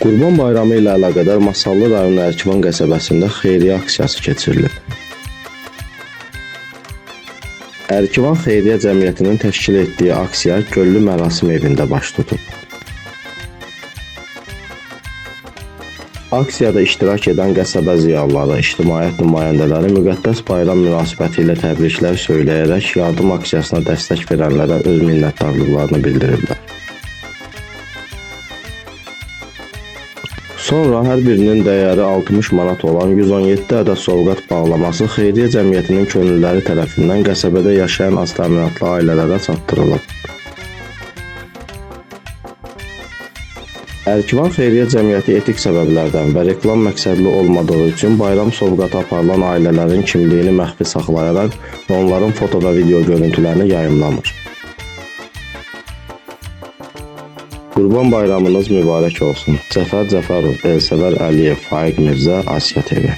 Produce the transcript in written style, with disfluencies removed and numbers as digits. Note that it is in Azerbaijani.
Qurban Bayramı ilə əlaqədar Masallı rayonu Ərkivan qəsəbəsində xeyriyyə aksiyası keçirilib. Ərkivan Xeyriyyə Cəmiyyətinin təşkil etdiyi aksiya Göllü Mərasim evində baş tutub. Aksiyada iştirak edən qəsəbə ziyalıları, ictimaiyyət nümayəndələri müqəddəs bayram münasibəti ilə təbriklər söyləyərək yardım aksiyasına dəstək verənlərə öz minnətdarlıqlarını bildiriblər. Sonra hər birinin dəyəri 60 manat olan 117 ədəd sovqat bağlaması Xeyriyyə Cəmiyyətinin könüllüləri tərəfindən qəsəbədə yaşayan aztəminatlı ailələrə çatdırılıb. Ərkivan Xeyriyyə Cəmiyyəti etik səbəblərdən və reklam məqsədli olmadığı üçün bayram sovqatı aparılan ailələrin kimliyini məxfi saxlayaraq onların foto və video görüntülərini yayımlamır. Qurban bayramınız mübarək olsun. Cəfər Cəfərov, Elsəvər Əliyev, Faiq Mirzə, Asiya TV.